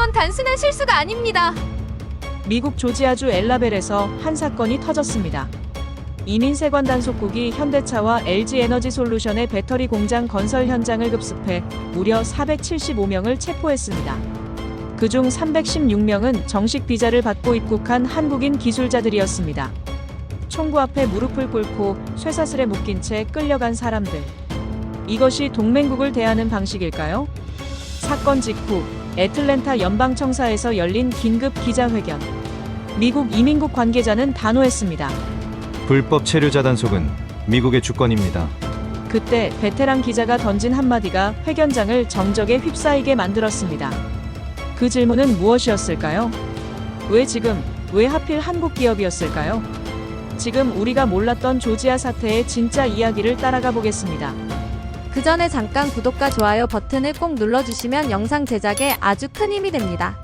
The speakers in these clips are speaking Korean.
이건 단순한 실수가 아닙니다. 미국 조지아주 엘라벨에서 한 사건이 터졌습니다. 이민세관 단속국이 현대차와 LG에너지솔루션의 배터리 공장 건설 현장을 급습해 무려 475명을 체포했습니다. 그중 316명은 정식 비자를 받고 입국한 한국인 기술자들이었습니다. 총구 앞에 무릎을 꿇고 쇠사슬에 묶인 채 끌려간 사람들. 이것이 동맹국을 대하는 방식일까요? 사건 직후 애틀랜타 연방청사에서 열린 긴급 기자회견. 미국 이민국 관계자는 단호했습니다. 불법 체류자 단속은 미국의 주권입니다. 그때 베테랑 기자가 던진 한마디가 회견장을 정적에 휩싸이게 만들었습니다. 그 질문은 무엇이었을까요? 왜 지금, 왜 하필 한국 기업이었을까요? 지금 우리가 몰랐던 조지아 사태의 진짜 이야기를 따라가 보겠습니다. 그 전에 잠깐 구독과 좋아요 버튼을 꼭 눌러주시면 영상 제작에 아주 큰 힘이 됩니다.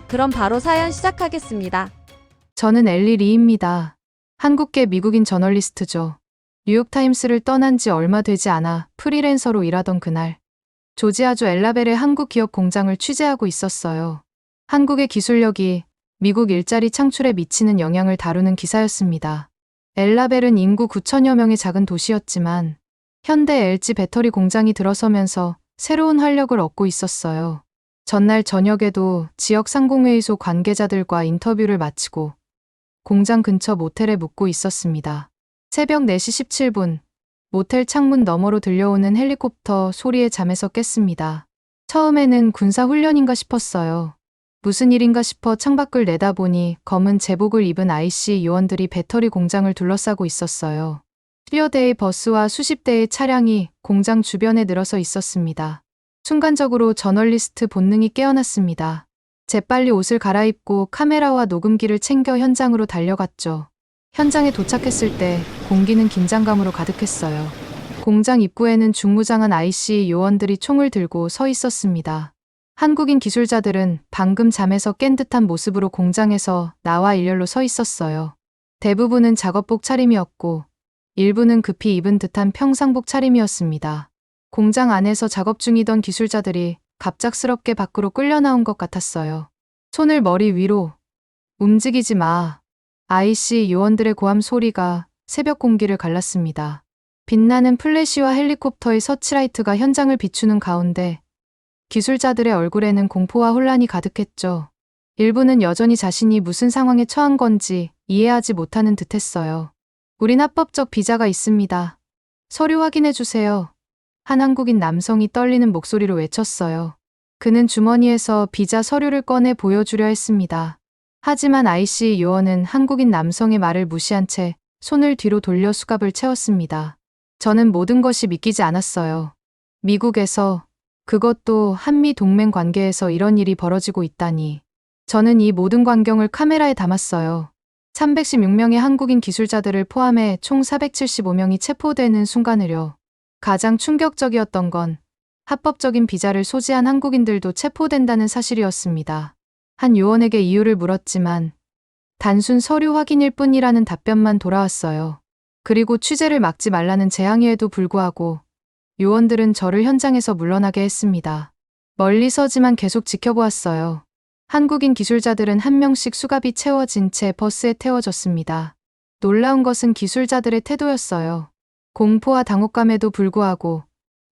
그럼 바로 사연 시작하겠습니다. 저는 엘리 리입니다. 한국계 미국인 저널리스트죠. 뉴욕타임스를 떠난 지 얼마 되지 않아 프리랜서로 일하던 그날, 조지아주 엘라벨의 한국 기업 공장을 취재하고 있었어요. 한국의 기술력이 미국 일자리 창출에 미치는 영향을 다루는 기사였습니다. 엘라벨은 인구 9천여 명의 작은 도시였지만 현대 LG 배터리 공장이 들어서면서 새로운 활력을 얻고 있었어요. 전날 저녁에도 지역 상공회의소 관계자들과 인터뷰를 마치고 공장 근처 모텔에 묵고 있었습니다. 새벽 4시 17분, 모텔 창문 너머로 들려오는 헬리콥터 소리에 잠에서 깼습니다. 처음에는 군사훈련인가 싶었어요. 무슨 일인가 싶어 창밖을 내다보니 검은 제복을 입은 IC 요원들이 배터리 공장을 둘러싸고 있었어요. 수여 대의 버스와 수십 대의 차량이 공장 주변에 늘어서 있었습니다. 순간적으로 저널리스트 본능이 깨어났습니다. 재빨리 옷을 갈아입고 카메라와 녹음기를 챙겨 현장으로 달려갔죠. 현장에 도착했을 때 공기는 긴장감으로 가득했어요. 공장 입구에는 중무장한 IC 요원들이 총을 들고 서 있었습니다. 한국인 기술자들은 방금 잠에서 깬 듯한 모습으로 공장에서 나와 일렬로 서 있었어요. 대부분은 작업복 차림이었고 일부는 급히 입은 듯한 평상복 차림이었습니다. 공장 안에서 작업 중이던 기술자들이 갑작스럽게 밖으로 끌려 나온 것 같았어요. 손을 머리 위로. 움직이지 마. IC 요원들의 고함 소리가 새벽 공기를 갈랐습니다. 빛나는 플래시와 헬리콥터의 서치라이트가 현장을 비추는 가운데 기술자들의 얼굴에는 공포와 혼란이 가득했죠. 일부는 여전히 자신이 무슨 상황에 처한 건지 이해하지 못하는 듯했어요. 우린 합법적 비자가 있습니다. 서류 확인해 주세요. 한 한국인 남성이 떨리는 목소리로 외쳤어요. 그는 주머니에서 비자 서류를 꺼내 보여주려 했습니다. 하지만 IC 요원은 한국인 남성의 말을 무시한 채 손을 뒤로 돌려 수갑을 채웠습니다. 저는 모든 것이 믿기지 않았어요. 미국에서, 그것도 한미 동맹 관계에서 이런 일이 벌어지고 있다니. 저는 이 모든 광경을 카메라에 담았어요. 316명의 한국인 기술자들을 포함해 총 475명이 체포되는 순간을요. 가장 충격적이었던 건 합법적인 비자를 소지한 한국인들도 체포된다는 사실이었습니다. 한 요원에게 이유를 물었지만 단순 서류 확인일 뿐이라는 답변만 돌아왔어요. 그리고 취재를 막지 말라는 재항의에도 불구하고 요원들은 저를 현장에서 물러나게 했습니다. 멀리서지만 계속 지켜보았어요. 한국인 기술자들은 한 명씩 수갑이 채워진 채 버스에 태워졌습니다. 놀라운 것은 기술자들의 태도였어요. 공포와 당혹감에도 불구하고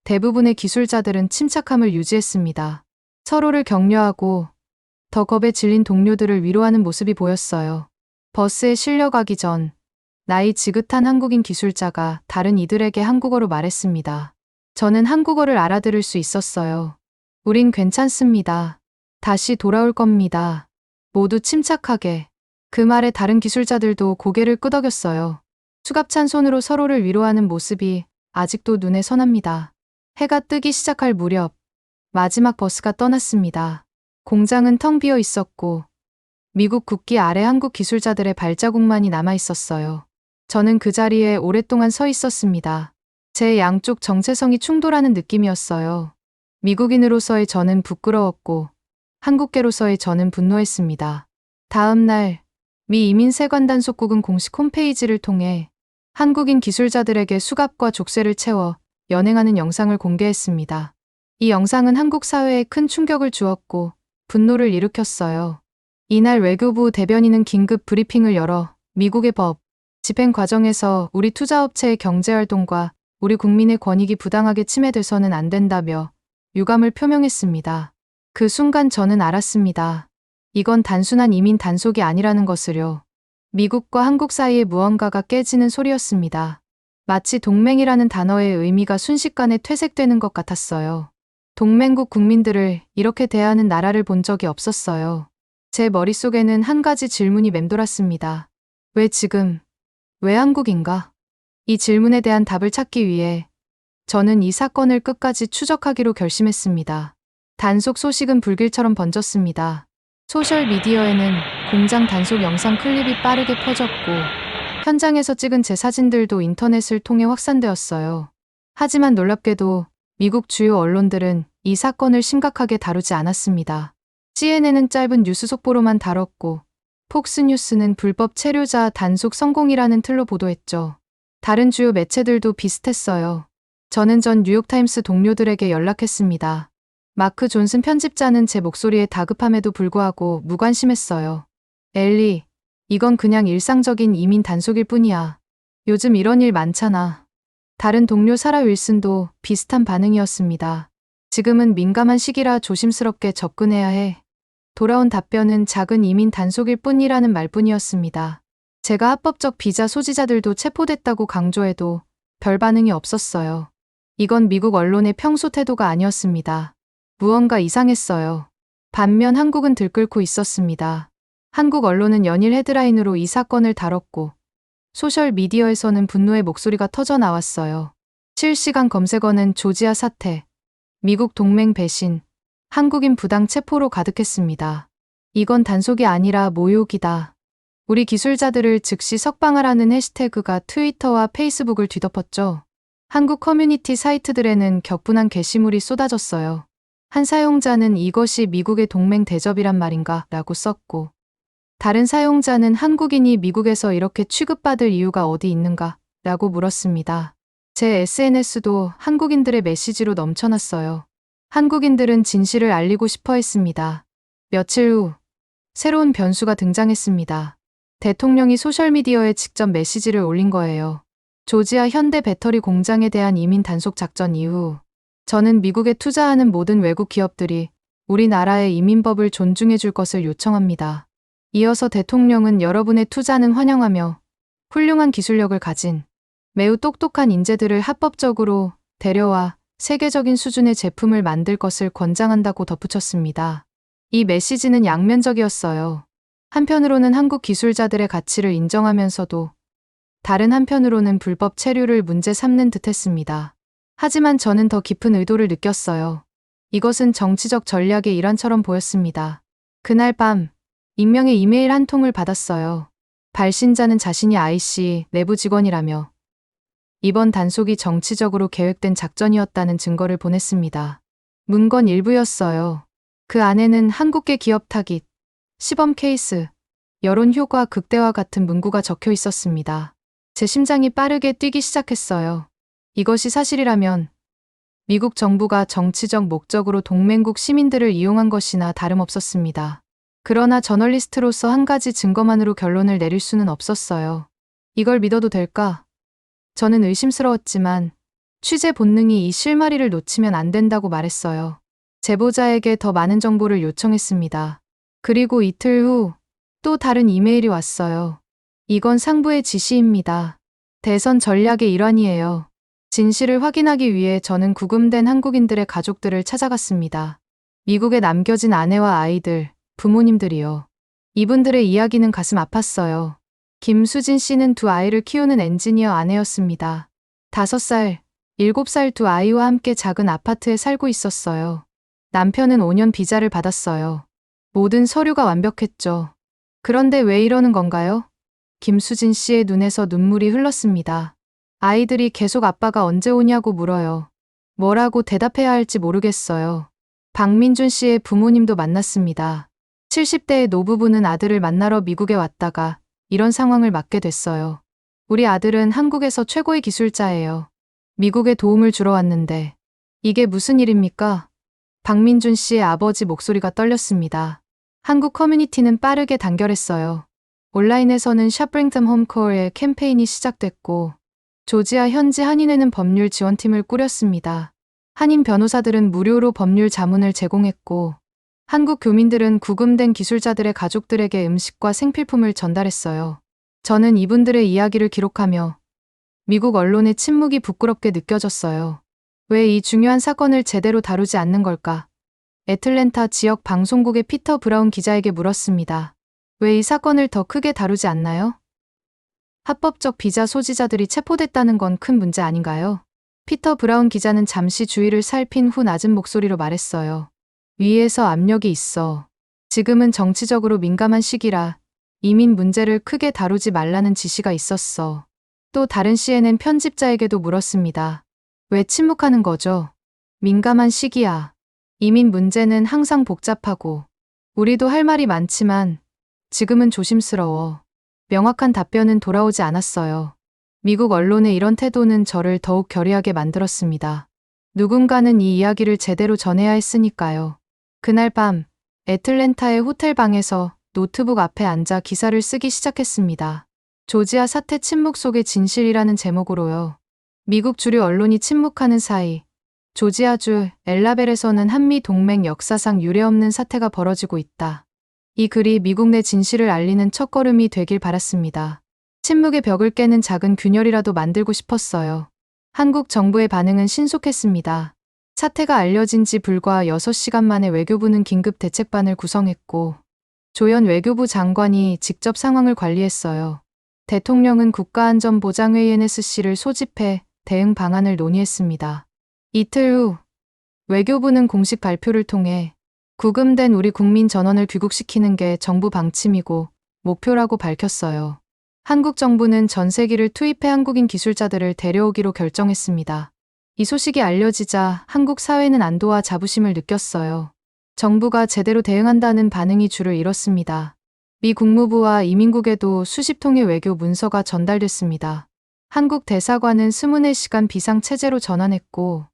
대부분의 기술자들은 침착함을 유지했습니다. 서로를 격려하고 더 겁에 질린 동료들을 위로하는 모습이 보였어요. 버스에 실려가기 전 나이 지긋한 한국인 기술자가 다른 이들에게 한국어로 말했습니다. 저는 한국어를 알아들을 수 있었어요. 우린 괜찮습니다. 다시 돌아올 겁니다. 모두 침착하게. 그 말에 다른 기술자들도 고개를 끄덕였어요. 수갑찬 손으로 서로를 위로하는 모습이 아직도 눈에 선합니다. 해가 뜨기 시작할 무렵 마지막 버스가 떠났습니다. 공장은 텅 비어 있었고 미국 국기 아래 한국 기술자들의 발자국만이 남아 있었어요. 저는 그 자리에 오랫동안 서 있었습니다. 제 양쪽 정체성이 충돌하는 느낌이었어요. 미국인으로서의 저는 부끄러웠고 한국계로서의 저는 분노했습니다. 다음 날 미 이민세관 단속국은 공식 홈페이지를 통해 한국인 기술자들에게 수갑과 족쇄를 채워 연행하는 영상을 공개했습니다. 이 영상은 한국 사회에 큰 충격을 주었고 분노를 일으켰어요. 이날 외교부 대변인은 긴급 브리핑을 열어 미국의 법 집행 과정에서 우리 투자업체의 경제활동과 우리 국민의 권익이 부당하게 침해돼서는 안 된다며 유감을 표명했습니다. 그 순간 저는 알았습니다. 이건 단순한 이민 단속이 아니라는 것을요. 미국과 한국 사이의 무언가가 깨지는 소리였습니다. 마치 동맹이라는 단어의 의미가 순식간에 퇴색되는 것 같았어요. 동맹국 국민들을 이렇게 대하는 나라를 본 적이 없었어요. 제 머릿속에는 한 가지 질문이 맴돌았습니다. 왜 지금? 왜 한국인가? 이 질문에 대한 답을 찾기 위해 저는 이 사건을 끝까지 추적하기로 결심했습니다. 단속 소식은 불길처럼 번졌습니다. 소셜미디어에는 공장 단속 영상 클립이 빠르게 퍼졌고 현장에서 찍은 제 사진들도 인터넷을 통해 확산되었어요. 하지만 놀랍게도 미국 주요 언론들은 이 사건을 심각하게 다루지 않았습니다. CNN은 짧은 뉴스 속보로만 다뤘고 폭스뉴스는 불법 체류자 단속 성공이라는 틀로 보도했죠. 다른 주요 매체들도 비슷했어요. 저는 전 뉴욕타임스 동료들에게 연락했습니다. 마크 존슨 편집자는 제 목소리에 다급함에도 불구하고 무관심했어요. 엘리, 이건 그냥 일상적인 이민 단속일 뿐이야. 요즘 이런 일 많잖아. 다른 동료 사라 윌슨도 비슷한 반응이었습니다. 지금은 민감한 시기라 조심스럽게 접근해야 해. 돌아온 답변은 작은 이민 단속일 뿐이라는 말뿐이었습니다. 제가 합법적 비자 소지자들도 체포됐다고 강조해도 별 반응이 없었어요. 이건 미국 언론의 평소 태도가 아니었습니다. 무언가 이상했어요. 반면 한국은 들끓고 있었습니다. 한국 언론은 연일 헤드라인으로 이 사건을 다뤘고 소셜미디어에서는 분노의 목소리가 터져 나왔어요. 실시간 검색어는 조지아 사태, 미국 동맹 배신, 한국인 부당 체포로 가득했습니다. 이건 단속이 아니라 모욕이다. 우리 기술자들을 즉시 석방하라는 해시태그가 트위터와 페이스북을 뒤덮었죠. 한국 커뮤니티 사이트들에는 격분한 게시물이 쏟아졌어요. 한 사용자는 이것이 미국의 동맹 대접이란 말인가? 라고 썼고, 다른 사용자는 한국인이 미국에서 이렇게 취급받을 이유가 어디 있는가? 라고 물었습니다. 제 SNS도 한국인들의 메시지로 넘쳐났어요. 한국인들은 진실을 알리고 싶어 했습니다. 며칠 후, 새로운 변수가 등장했습니다. 대통령이 소셜미디어에 직접 메시지를 올린 거예요. 조지아 현대 배터리 공장에 대한 이민 단속 작전 이후, 저는 미국에 투자하는 모든 외국 기업들이 우리나라의 이민법을 존중해 줄 것을 요청합니다. 이어서 대통령은 여러분의 투자는 환영하며 훌륭한 기술력을 가진 매우 똑똑한 인재들을 합법적으로 데려와 세계적인 수준의 제품을 만들 것을 권장한다고 덧붙였습니다. 이 메시지는 양면적이었어요. 한편으로는 한국 기술자들의 가치를 인정하면서도 다른 한편으로는 불법 체류를 문제 삼는 듯했습니다. 하지만 저는 더 깊은 의도를 느꼈어요. 이것은 정치적 전략의 일환처럼 보였습니다. 그날 밤, 익명의 이메일 한 통을 받았어요. 발신자는 자신이 IC 내부 직원이라며 이번 단속이 정치적으로 계획된 작전이었다는 증거를 보냈습니다. 문건 일부였어요. 그 안에는 한국계 기업 타깃, 시범 케이스, 여론 효과 극대화 같은 문구가 적혀 있었습니다. 제 심장이 빠르게 뛰기 시작했어요. 이것이 사실이라면 미국 정부가 정치적 목적으로 동맹국 시민들을 이용한 것이나 다름없었습니다. 그러나 저널리스트로서 한 가지 증거만으로 결론을 내릴 수는 없었어요. 이걸 믿어도 될까? 저는 의심스러웠지만 취재 본능이 이 실마리를 놓치면 안 된다고 말했어요. 제보자에게 더 많은 정보를 요청했습니다. 그리고 이틀 후 또 다른 이메일이 왔어요. 이건 상부의 지시입니다. 대선 전략의 일환이에요. 진실을 확인하기 위해 저는 구금된 한국인들의 가족들을 찾아갔습니다. 미국에 남겨진 아내와 아이들, 부모님들이요. 이분들의 이야기는 가슴 아팠어요. 김수진 씨는 두 아이를 키우는 엔지니어 아내였습니다. 5살, 7살 두 아이와 함께 작은 아파트에 살고 있었어요. 남편은 5년 비자를 받았어요. 모든 서류가 완벽했죠. 그런데 왜 이러는 건가요? 김수진 씨의 눈에서 눈물이 흘렀습니다. 아이들이 계속 아빠가 언제 오냐고 물어요. 뭐라고 대답해야 할지 모르겠어요. 박민준 씨의 부모님도 만났습니다. 70대의 노부부는 아들을 만나러 미국에 왔다가 이런 상황을 맞게 됐어요. 우리 아들은 한국에서 최고의 기술자예요. 미국에 도움을 주러 왔는데 이게 무슨 일입니까? 박민준 씨의 아버지 목소리가 떨렸습니다. 한국 커뮤니티는 빠르게 단결했어요. 온라인에서는 샵브링덤 홈코어의 캠페인이 시작됐고 조지아 현지 한인회는 법률 지원팀을 꾸렸습니다. 한인 변호사들은 무료로 법률 자문을 제공했고 한국 교민들은 구금된 기술자들의 가족들에게 음식과 생필품을 전달했어요. 저는 이분들의 이야기를 기록하며 미국 언론의 침묵이 부끄럽게 느껴졌어요. 왜 이 중요한 사건을 제대로 다루지 않는 걸까? 애틀랜타 지역 방송국의 피터 브라운 기자에게 물었습니다. 왜 이 사건을 더 크게 다루지 않나요? 합법적 비자 소지자들이 체포됐다는 건 큰 문제 아닌가요? 피터 브라운 기자는 잠시 주위를 살핀 후 낮은 목소리로 말했어요. 위에서 압력이 있어. 지금은 정치적으로 민감한 시기라 이민 문제를 크게 다루지 말라는 지시가 있었어. 또 다른 CNN 편집자에게도 물었습니다. 왜 침묵하는 거죠? 민감한 시기야. 이민 문제는 항상 복잡하고 우리도 할 말이 많지만 지금은 조심스러워. 명확한 답변은 돌아오지 않았어요. 미국 언론의 이런 태도는 저를 더욱 결의하게 만들었습니다. 누군가는 이 이야기를 제대로 전해야 했으니까요. 그날 밤 애틀랜타의 호텔 방에서 노트북 앞에 앉아 기사를 쓰기 시작했습니다. 조지아 사태 침묵 속의 진실이라는 제목으로요. 미국 주류 언론이 침묵하는 사이 조지아주 엘라벨에서는 한미 동맹 역사상 유례없는 사태가 벌어지고 있다. 이 글이 미국 내 진실을 알리는 첫걸음이 되길 바랐습니다. 침묵의 벽을 깨는 작은 균열이라도 만들고 싶었어요. 한국 정부의 반응은 신속했습니다. 사태가 알려진 지 불과 6시간 만에 외교부는 긴급 대책반을 구성했고 조현 외교부 장관이 직접 상황을 관리했어요. 대통령은 국가안전보장회의 NSC를 소집해 대응 방안을 논의했습니다. 이틀 후 외교부는 공식 발표를 통해 구금된 우리 국민 전원을 귀국시키는 게 정부 방침이고 목표라고 밝혔어요. 한국 정부는 전세기를 투입해 한국인 기술자들을 데려오기로 결정했습니다. 이 소식이 알려지자 한국 사회는 안도와 자부심을 느꼈어요. 정부가 제대로 대응한다는 반응이 줄을 이뤘습니다. 미 국무부와 이민국에도 수십 통의 외교 문서가 전달됐습니다. 한국 대사관은 24시간 비상체제로 전환했고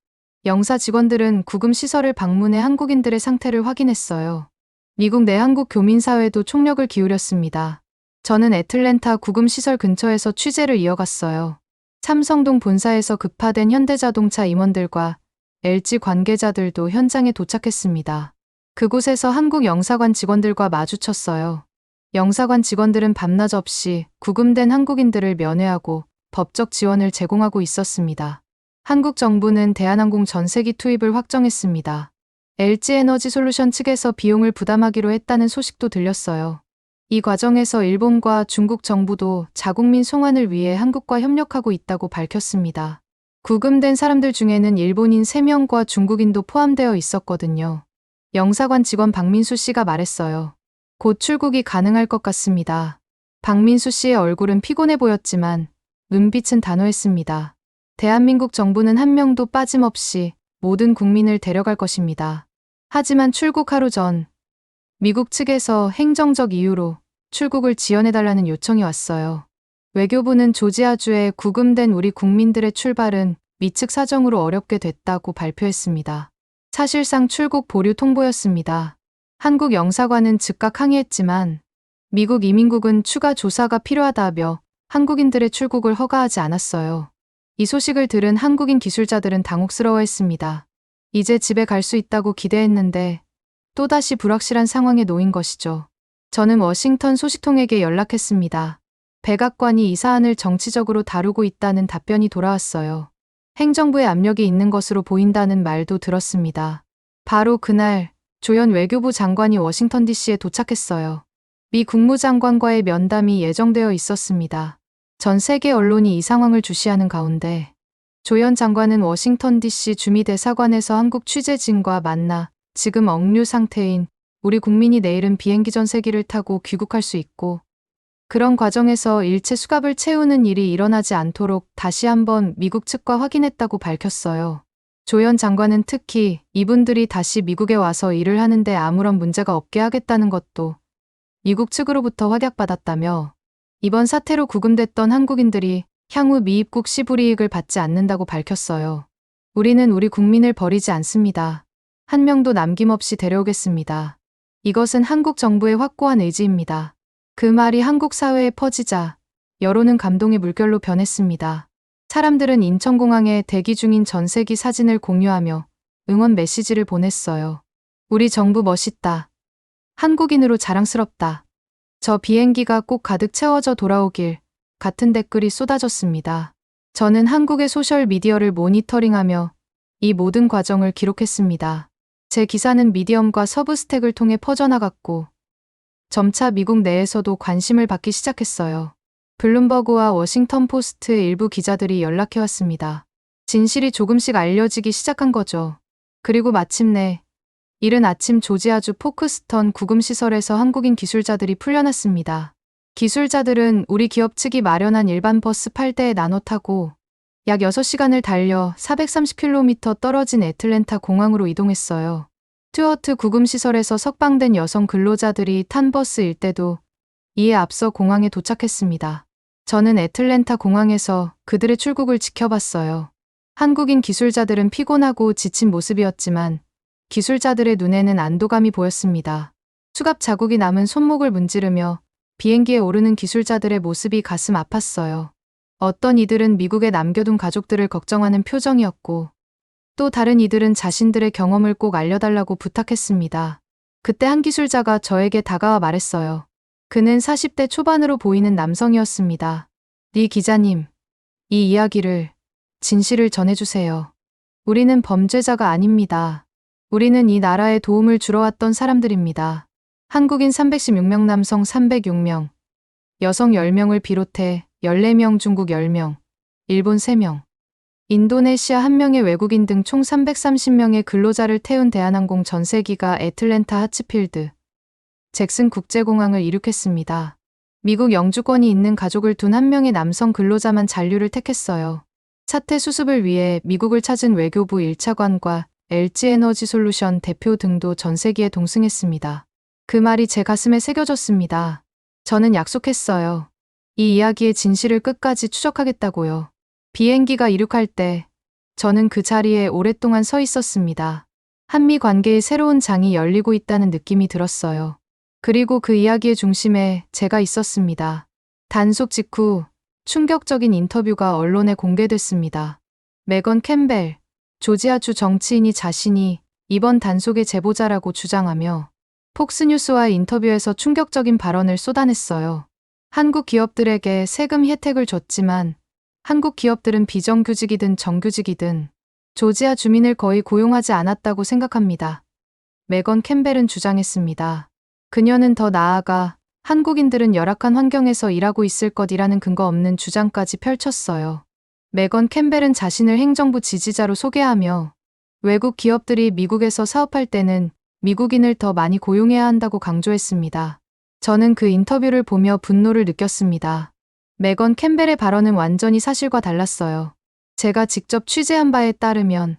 영사 직원들은 구금 시설을 방문해 한국인들의 상태를 확인했어요. 미국 내 한국 교민사회도 총력을 기울였습니다. 저는 애틀랜타 구금 시설 근처에서 취재를 이어갔어요. 삼성동 본사에서 급파된 현대자동차 임원들과 LG 관계자들도 현장에 도착했습니다. 그곳에서 한국 영사관 직원들과 마주쳤어요. 영사관 직원들은 밤낮 없이 구금된 한국인들을 면회하고 법적 지원을 제공하고 있었습니다. 한국 정부는 대한항공 전세기 투입을 확정했습니다. LG에너지솔루션 측에서 비용을 부담하기로 했다는 소식도 들렸어요. 이 과정에서 일본과 중국 정부도 자국민 송환을 위해 한국과 협력하고 있다고 밝혔습니다. 구금된 사람들 중에는 일본인 3명과 중국인도 포함되어 있었거든요. 영사관 직원 박민수 씨가 말했어요. 곧 출국이 가능할 것 같습니다. 박민수 씨의 얼굴은 피곤해 보였지만 눈빛은 단호했습니다. 대한민국 정부는 한 명도 빠짐없이 모든 국민을 데려갈 것입니다. 하지만 출국 하루 전 미국 측에서 행정적 이유로 출국을 지연해달라는 요청이 왔어요. 외교부는 조지아주에 구금된 우리 국민들의 출발은 미측 사정으로 어렵게 됐다고 발표했습니다. 사실상 출국 보류 통보였습니다. 한국 영사관은 즉각 항의했지만 미국 이민국은 추가 조사가 필요하다며 한국인들의 출국을 허가하지 않았어요. 이 소식을 들은 한국인 기술자들은 당혹스러워했습니다. 이제 집에 갈 수 있다고 기대했는데 또다시 불확실한 상황에 놓인 것이죠. 저는 워싱턴 소식통에게 연락했습니다. 백악관이 이 사안을 정치적으로 다루고 있다는 답변이 돌아왔어요. 행정부의 압력이 있는 것으로 보인다는 말도 들었습니다. 바로 그날 조현 외교부 장관이 워싱턴 DC에 도착했어요. 미 국무장관과의 면담이 예정되어 있었습니다. 전 세계 언론이 이 상황을 주시하는 가운데 조현 장관은 워싱턴 DC 주미대사관에서 한국 취재진과 만나 지금 억류 상태인 우리 국민이 내일은 비행기 전세기를 타고 귀국할 수 있고 그런 과정에서 일체 수갑을 채우는 일이 일어나지 않도록 다시 한번 미국 측과 확인했다고 밝혔어요. 조현 장관은 특히 이분들이 다시 미국에 와서 일을 하는데 아무런 문제가 없게 하겠다는 것도 미국 측으로부터 확약받았다며 이번 사태로 구금됐던 한국인들이 향후 미입국 시 불이익을 받지 않는다고 밝혔어요. 우리는 우리 국민을 버리지 않습니다. 한 명도 남김없이 데려오겠습니다. 이것은 한국 정부의 확고한 의지입니다. 그 말이 한국 사회에 퍼지자 여론은 감동의 물결로 변했습니다. 사람들은 인천공항에 대기 중인 전세기 사진을 공유하며 응원 메시지를 보냈어요. 우리 정부 멋있다. 한국인으로 자랑스럽다. 저 비행기가 꼭 가득 채워져 돌아오길 같은 댓글이 쏟아졌습니다. 저는 한국의 소셜미디어를 모니터링하며 이 모든 과정을 기록했습니다. 제 기사는 미디엄과 서브스택을 통해 퍼져나갔고 점차 미국 내에서도 관심을 받기 시작했어요. 블룸버그와 워싱턴 포스트 일부 기자들이 연락해왔습니다. 진실이 조금씩 알려지기 시작한 거죠. 그리고 마침내 이른 아침 조지아주 포크스턴 구금시설에서 한국인 기술자들이 풀려났습니다. 기술자들은 우리 기업 측이 마련한 일반 버스 8대에 나눠 타고 약 6시간을 달려 430km 떨어진 애틀랜타 공항으로 이동했어요. 스튜어트 구금시설에서 석방된 여성 근로자들이 탄 버스일 때도 이에 앞서 공항에 도착했습니다. 저는 애틀랜타 공항에서 그들의 출국을 지켜봤어요. 한국인 기술자들은 피곤하고 지친 모습이었지만 기술자들의 눈에는 안도감이 보였습니다. 수갑 자국이 남은 손목을 문지르며 비행기에 오르는 기술자들의 모습이 가슴 아팠어요. 어떤 이들은 미국에 남겨둔 가족들을 걱정하는 표정이었고 또 다른 이들은 자신들의 경험을 꼭 알려달라고 부탁했습니다. 그때 한 기술자가 저에게 다가와 말했어요. 그는 40대 초반으로 보이는 남성이었습니다. 리 기자님, 이 이야기를, 진실을 전해주세요. 우리는 범죄자가 아닙니다. 우리는 이 나라에 도움을 주러 왔던 사람들입니다. 한국인 316명, 남성 306명, 여성 10명을 비롯해 14명, 중국 10명, 일본 3명, 인도네시아 1명의 외국인 등 총 330명의 근로자를 태운 대한항공 전세기가 애틀랜타 하츠필드, 잭슨 국제공항을 이륙했습니다. 미국 영주권이 있는 가족을 둔 한 명의 남성 근로자만 잔류를 택했어요. 사태 수습을 위해 미국을 찾은 외교부 1차관과 LG에너지솔루션 대표 등도 전세기에 동승했습니다. 그 말이 제 가슴에 새겨졌습니다. 저는 약속했어요. 이 이야기의 진실을 끝까지 추적하겠다고요. 비행기가 이륙할 때 저는 그 자리에 오랫동안 서 있었습니다. 한미 관계의 새로운 장이 열리고 있다는 느낌이 들었어요. 그리고 그 이야기의 중심에 제가 있었습니다. 단속 직후 충격적인 인터뷰가 언론에 공개됐습니다. 메건 캠벨, 조지아주 정치인이 자신이 이번 단속의 제보자라고 주장하며 폭스뉴스와의 인터뷰에서 충격적인 발언을 쏟아냈어요. 한국 기업들에게 세금 혜택을 줬지만 한국 기업들은 비정규직이든 정규직이든 조지아 주민을 거의 고용하지 않았다고 생각합니다. 메건 캠벨은 주장했습니다. 그녀는 더 나아가 한국인들은 열악한 환경에서 일하고 있을 것이라는 근거 없는 주장까지 펼쳤어요. 메건 캠벨은 자신을 행정부 지지자로 소개하며 외국 기업들이 미국에서 사업할 때는 미국인을 더 많이 고용해야 한다고 강조했습니다. 저는 그 인터뷰를 보며 분노를 느꼈습니다. 메건 캠벨의 발언은 완전히 사실과 달랐어요. 제가 직접 취재한 바에 따르면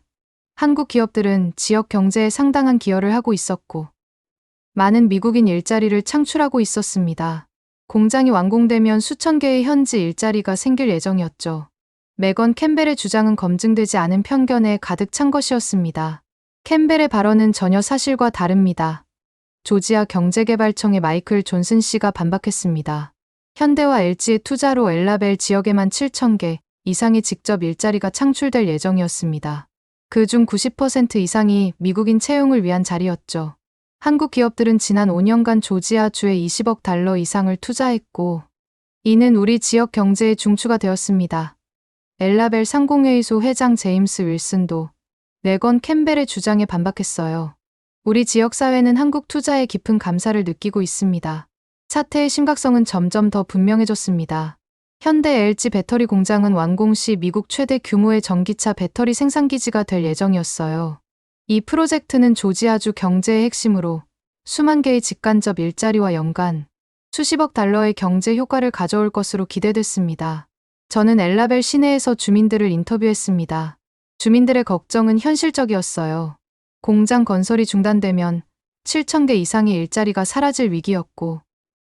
한국 기업들은 지역 경제에 상당한 기여를 하고 있었고 많은 미국인 일자리를 창출하고 있었습니다. 공장이 완공되면 수천 개의 현지 일자리가 생길 예정이었죠. 메건 캠벨의 주장은 검증되지 않은 편견에 가득 찬 것이었습니다. 캠벨의 발언은 전혀 사실과 다릅니다. 조지아 경제개발청의 마이클 존슨 씨가 반박했습니다. 현대와 LG의 투자로 엘라벨 지역에만 7,000개 이상의 직접 일자리가 창출될 예정이었습니다. 그중 90% 이상이 미국인 채용을 위한 자리였죠. 한국 기업들은 지난 5년간 조지아주에 20억 달러 이상을 투자했고 이는 우리 지역 경제의 중추가 되었습니다. 엘라벨 상공회의소 회장 제임스 윌슨도 메건 캠벨의 주장에 반박했어요. 우리 지역사회는 한국 투자에 깊은 감사를 느끼고 있습니다. 사태의 심각성은 점점 더 분명해졌습니다. 현대 LG 배터리 공장은 완공 시 미국 최대 규모의 전기차 배터리 생산기지가 될 예정이었어요. 이 프로젝트는 조지아주 경제의 핵심으로 수만 개의 직간접 일자리와 연간 수십억 달러의 경제 효과를 가져올 것으로 기대됐습니다. 저는 엘라벨 시내에서 주민들을 인터뷰했습니다. 주민들의 걱정은 현실적이었어요. 공장 건설이 중단되면 7,000개 이상의 일자리가 사라질 위기였고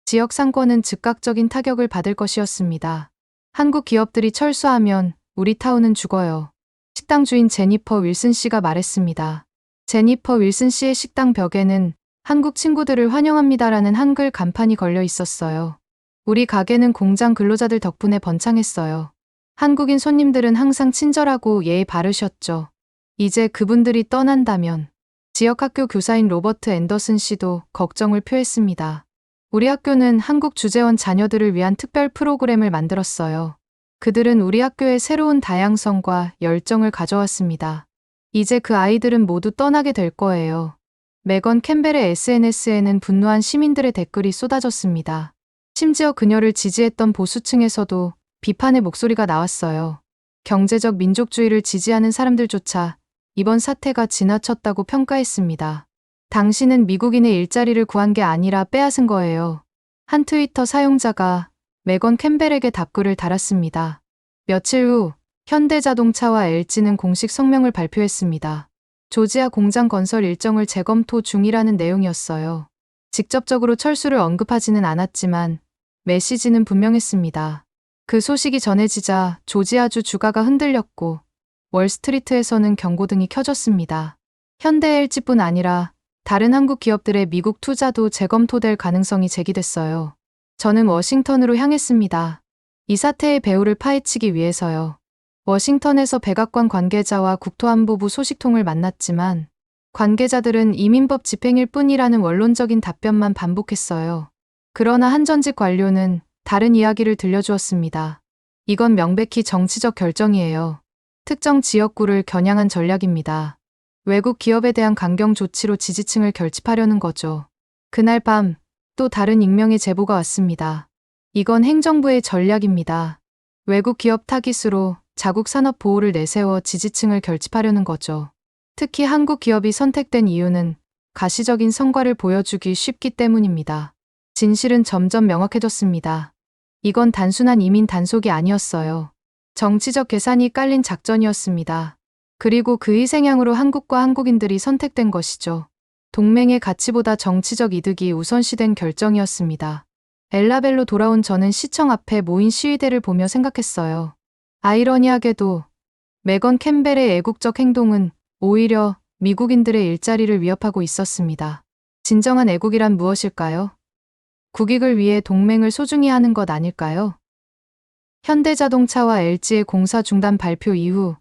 지역 상권은 즉각적인 타격을 받을 것이었습니다. 한국 기업들이 철수하면 우리 타운은 죽어요. 식당 주인 제니퍼 윌슨 씨가 말했습니다. 제니퍼 윌슨 씨의 식당 벽에는 한국 친구들을 환영합니다라는 한글 간판이 걸려 있었어요. 우리 가게는 공장 근로자들 덕분에 번창했어요. 한국인 손님들은 항상 친절하고 예의 바르셨죠. 이제 그분들이 떠난다면 지역학교 교사인 로버트 앤더슨 씨도 걱정을 표했습니다. 우리 학교는 한국 주재원 자녀들을 위한 특별 프로그램을 만들었어요. 그들은 우리 학교에 새로운 다양성과 열정을 가져왔습니다. 이제 그 아이들은 모두 떠나게 될 거예요. 메건 캠벨의 SNS에는 분노한 시민들의 댓글이 쏟아졌습니다. 심지어 그녀를 지지했던 보수층에서도 비판의 목소리가 나왔어요. 경제적 민족주의를 지지하는 사람들조차 이번 사태가 지나쳤다고 평가했습니다. 당신은 미국인의 일자리를 구한 게 아니라 빼앗은 거예요. 한 트위터 사용자가 메건 캠벨에게 답글을 달았습니다. 며칠 후 현대자동차와 LG는 공식 성명을 발표했습니다. 조지아 공장 건설 일정을 재검토 중이라는 내용이었어요. 직접적으로 철수를 언급하지는 않았지만 메시지는 분명했습니다. 그 소식이 전해지자 조지아주 주가가 흔들렸고 월스트리트에서는 경고등이 켜졌습니다. 현대 LG뿐 아니라 다른 한국 기업들의 미국 투자도 재검토될 가능성이 제기됐어요. 저는 워싱턴으로 향했습니다. 이 사태의 배후를 파헤치기 위해서요. 워싱턴에서 백악관 관계자와 국토안보부 소식통을 만났지만 관계자들은 이민법 집행일 뿐이라는 원론적인 답변만 반복했어요. 그러나 한 전직 관료는 다른 이야기를 들려주었습니다. 이건 명백히 정치적 결정이에요. 특정 지역구를 겨냥한 전략입니다. 외국 기업에 대한 강경 조치로 지지층을 결집하려는 거죠. 그날 밤 또 다른 익명의 제보가 왔습니다. 이건 행정부의 전략입니다. 외국 기업 타깃으로 자국 산업 보호를 내세워 지지층을 결집하려는 거죠. 특히 한국 기업이 선택된 이유는 가시적인 성과를 보여주기 쉽기 때문입니다. 진실은 점점 명확해졌습니다. 이건 단순한 이민 단속이 아니었어요. 정치적 계산이 깔린 작전이었습니다. 그리고 그 희생양으로 한국과 한국인들이 선택된 것이죠. 동맹의 가치보다 정치적 이득이 우선시된 결정이었습니다. 엘라벨로 돌아온 저는 시청 앞에 모인 시위대를 보며 생각했어요. 아이러니하게도 메건 캠벨의 애국적 행동은 오히려 미국인들의 일자리를 위협하고 있었습니다. 진정한 애국이란 무엇일까요? 국익을 위해 동맹을 소중히 하는 것 아닐까요? 현대자동차와 LG의 공사 중단 발표 이후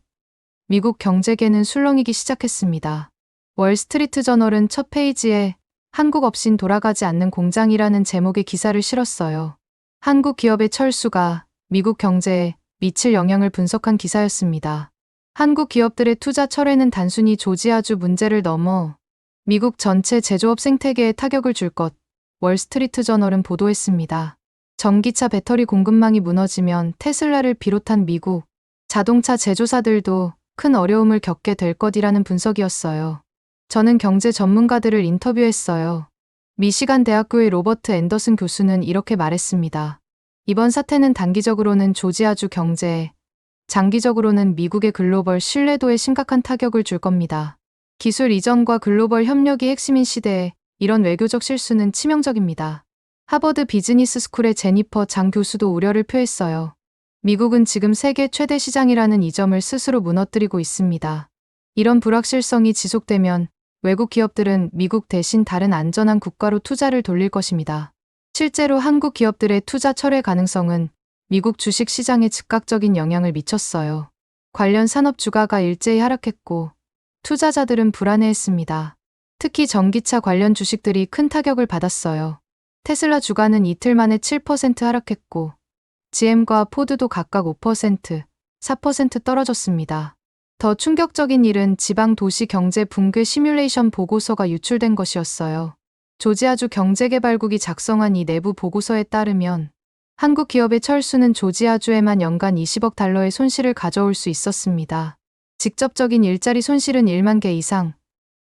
미국 경제계는 술렁이기 시작했습니다. 월스트리트 저널은 첫 페이지에 한국 없인 돌아가지 않는 공장이라는 제목의 기사를 실었어요. 한국 기업의 철수가 미국 경제에 미칠 영향을 분석한 기사였습니다. 한국 기업들의 투자 철회는 단순히 조지아주 문제를 넘어 미국 전체 제조업 생태계에 타격을 줄 것, 월스트리트 저널은 보도했습니다. 전기차 배터리 공급망이 무너지면 테슬라를 비롯한 미국 자동차 제조사들도 큰 어려움을 겪게 될 것이라는 분석이었어요. 저는 경제 전문가들을 인터뷰했어요. 미시간 대학교의 로버트 앤더슨 교수는 이렇게 말했습니다. 이번 사태는 단기적으로는 조지아주 경제에, 장기적으로는 미국의 글로벌 신뢰도에 심각한 타격을 줄 겁니다. 기술 이전과 글로벌 협력이 핵심인 시대에 이런 외교적 실수는 치명적입니다. 하버드 비즈니스 스쿨의 제니퍼 장 교수도 우려를 표했어요. 미국은 지금 세계 최대 시장이라는 이 점을 스스로 무너뜨리고 있습니다. 이런 불확실성이 지속되면 외국 기업들은 미국 대신 다른 안전한 국가로 투자를 돌릴 것입니다. 실제로 한국 기업들의 투자 철회 가능성은 미국 주식 시장에 즉각적인 영향을 미쳤어요. 관련 산업 주가가 일제히 하락했고 투자자들은 불안해했습니다. 특히 전기차 관련 주식들이 큰 타격을 받았어요. 테슬라 주가는 이틀 만에 7% 하락했고 GM과 포드도 각각 5%, 4% 떨어졌습니다. 더 충격적인 일은 지방 도시 경제 붕괴 시뮬레이션 보고서가 유출된 것이었어요. 조지아주 경제개발국이 작성한 이 내부 보고서에 따르면 한국 기업의 철수는 조지아주에만 연간 20억 달러의 손실을 가져올 수 있었습니다. 직접적인 일자리 손실은 1만 개 이상,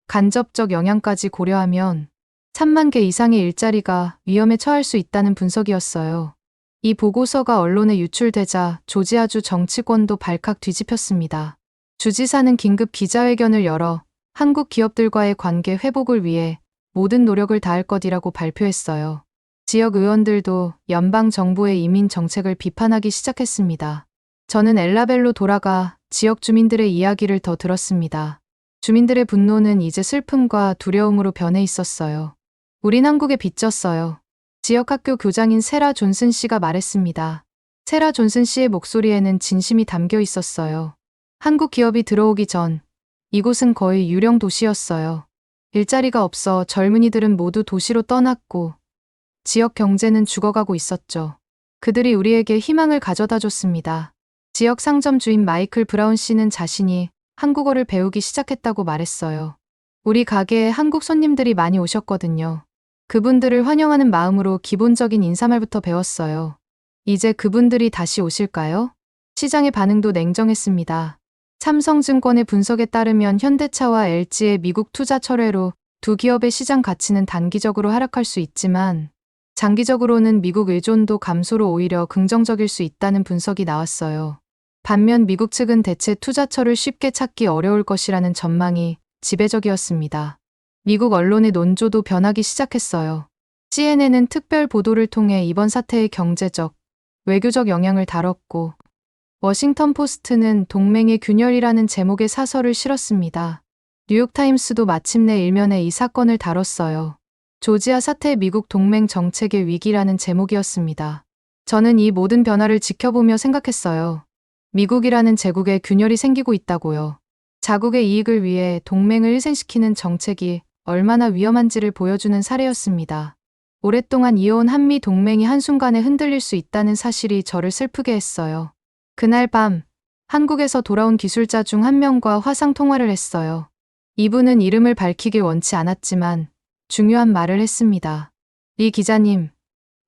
간접적 영향까지 고려하면 3만 개 이상의 일자리가 위험에 처할 수 있다는 분석이었어요. 이 보고서가 언론에 유출되자 조지아주 정치권도 발칵 뒤집혔습니다. 주지사는 긴급 기자회견을 열어 한국 기업들과의 관계 회복을 위해 모든 노력을 다할 것이라고 발표했어요. 지역 의원들도 연방 정부의 이민 정책을 비판하기 시작했습니다. 저는 엘라벨로 돌아가 지역 주민들의 이야기를 더 들었습니다. 주민들의 분노는 이제 슬픔과 두려움으로 변해 있었어요. 우린 한국에 빚졌어요. 지역 학교 교장인 세라 존슨 씨가 말했습니다. 세라 존슨 씨의 목소리에는 진심이 담겨 있었어요. 한국 기업이 들어오기 전 이곳은 거의 유령 도시였어요. 일자리가 없어 젊은이들은 모두 도시로 떠났고 지역 경제는 죽어가고 있었죠. 그들이 우리에게 희망을 가져다 줬습니다. 지역 상점 주인 마이클 브라운 씨는 자신이 한국어를 배우기 시작했다고 말했어요. 우리 가게에 한국 손님들이 많이 오셨거든요. 그분들을 환영하는 마음으로 기본적인 인사말부터 배웠어요. 이제 그분들이 다시 오실까요? 시장의 반응도 냉정했습니다. 삼성증권의 분석에 따르면 현대차와 LG의 미국 투자 철회로 두 기업의 시장 가치는 단기적으로 하락할 수 있지만 장기적으로는 미국 의존도 감소로 오히려 긍정적일 수 있다는 분석이 나왔어요. 반면 미국 측은 대체 투자처를 쉽게 찾기 어려울 것이라는 전망이 지배적이었습니다. 미국 언론의 논조도 변하기 시작했어요. CNN은 특별 보도를 통해 이번 사태의 경제적, 외교적 영향을 다뤘고 워싱턴 포스트는 동맹의 균열이라는 제목의 사설을 실었습니다. 뉴욕타임스도 마침내 일면에 이 사건을 다뤘어요. 조지아 사태 미국 동맹 정책의 위기라는 제목이었습니다. 저는 이 모든 변화를 지켜보며 생각했어요. 미국이라는 제국에 균열이 생기고 있다고요. 자국의 이익을 위해 동맹을 희생시키는 정책이 얼마나 위험한지를 보여주는 사례였습니다. 오랫동안 이어온 한미 동맹이 한순간에 흔들릴 수 있다는 사실이 저를 슬프게 했어요. 그날 밤, 한국에서 돌아온 기술자 중 한 명과 화상 통화를 했어요. 이분은 이름을 밝히길 원치 않았지만 중요한 말을 했습니다. 리 기자님,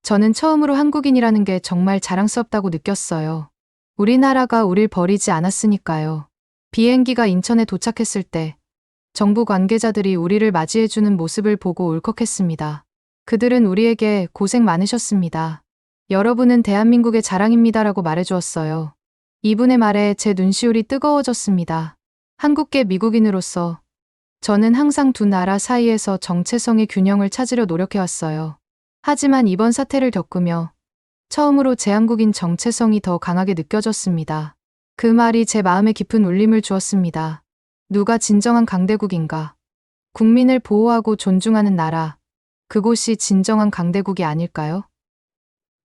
저는 처음으로 한국인이라는 게 정말 자랑스럽다고 느꼈어요. 우리나라가 우릴 버리지 않았으니까요. 비행기가 인천에 도착했을 때 정부 관계자들이 우리를 맞이해주는 모습을 보고 울컥했습니다. 그들은 우리에게 고생 많으셨습니다. 여러분은 대한민국의 자랑입니다라고 말해주었어요. 이분의 말에 제 눈시울이 뜨거워졌습니다. 한국계 미국인으로서 저는 항상 두 나라 사이에서 정체성의 균형을 찾으려 노력해왔어요. 하지만 이번 사태를 겪으며 처음으로 제 한국인 정체성이 더 강하게 느껴졌습니다. 그 말이 제 마음에 깊은 울림을 주었습니다. 누가 진정한 강대국인가? 국민을 보호하고 존중하는 나라. 그곳이 진정한 강대국이 아닐까요?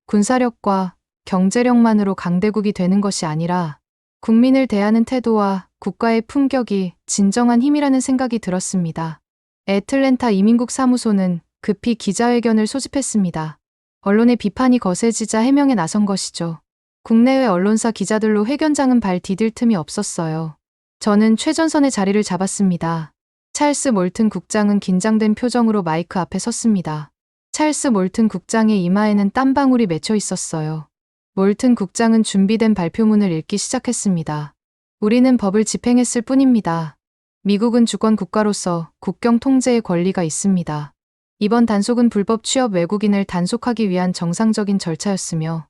군사력과 경제력만으로 강대국이 되는 것이 아니라 국민을 대하는 태도와 국가의 품격이 진정한 힘이라는 생각이 들었습니다. 애틀랜타 이민국 사무소는 급히 기자회견을 소집했습니다. 언론의 비판이 거세지자 해명에 나선 것이죠. 국내외 언론사 기자들로 회견장은 발 디딜 틈이 없었어요. 저는 최전선의 자리를 잡았습니다. 찰스 몰튼 국장은 긴장된 표정으로 마이크 앞에 섰습니다. 찰스 몰튼 국장의 이마에는 땀방울이 맺혀 있었어요. 몰튼 국장은 준비된 발표문을 읽기 시작했습니다. 우리는 법을 집행했을 뿐입니다. 미국은 주권 국가로서 국경 통제의 권리가 있습니다. 이번 단속은 불법 취업 외국인을 단속하기 위한 정상적인 절차였으며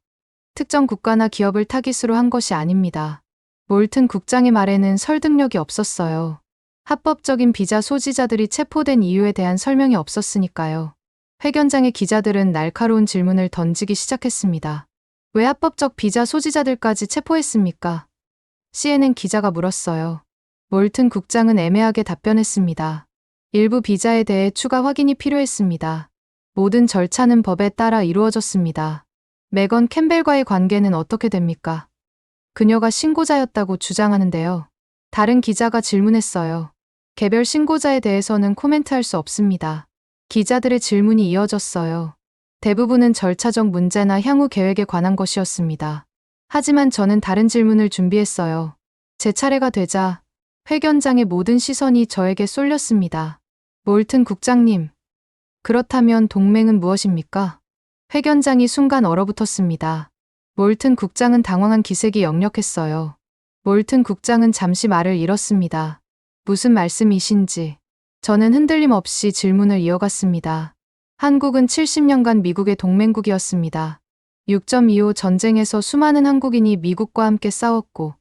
특정 국가나 기업을 타깃으로 한 것이 아닙니다. 몰튼 국장의 말에는 설득력이 없었어요. 합법적인 비자 소지자들이 체포된 이유에 대한 설명이 없었으니까요. 회견장의 기자들은 날카로운 질문을 던지기 시작했습니다. 왜 합법적 비자 소지자들까지 체포했습니까? CNN 기자가 물었어요. 몰튼 국장은 애매하게 답변했습니다. 일부 비자에 대해 추가 확인이 필요했습니다. 모든 절차는 법에 따라 이루어졌습니다. 메건 캠벨과의 관계는 어떻게 됩니까? 그녀가 신고자였다고 주장하는데요. 다른 기자가 질문했어요. 개별 신고자에 대해서는 코멘트할 수 없습니다. 기자들의 질문이 이어졌어요. 대부분은 절차적 문제나 향후 계획에 관한 것이었습니다. 하지만 저는 다른 질문을 준비했어요. 제 차례가 되자 회견장의 모든 시선이 저에게 쏠렸습니다. 몰튼 국장님, 그렇다면 동맹은 무엇입니까? 회견장이 순간 얼어붙었습니다. 몰튼 국장은 당황한 기색이 역력했어요. 몰튼 국장은 잠시 말을 잃었습니다. 무슨 말씀이신지. 저는 흔들림 없이 질문을 이어갔습니다. 한국은 70년간 미국의 동맹국이었습니다. 6.25 전쟁에서 수많은 한국인이 미국과 함께 싸웠고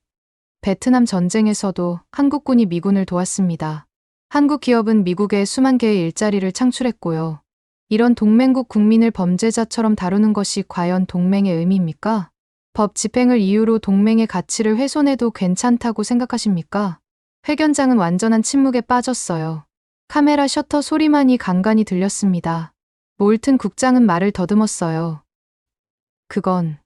베트남 전쟁에서도 한국군이 미군을 도왔습니다. 한국 기업은 미국에 수만 개의 일자리를 창출했고요. 이런 동맹국 국민을 범죄자처럼 다루는 것이 과연 동맹의 의미입니까? 법 집행을 이유로 동맹의 가치를 훼손해도 괜찮다고 생각하십니까? 회견장은 완전한 침묵에 빠졌어요. 카메라 셔터 소리만이 간간히 들렸습니다. 몰튼 국장은 말을 더듬었어요. 그건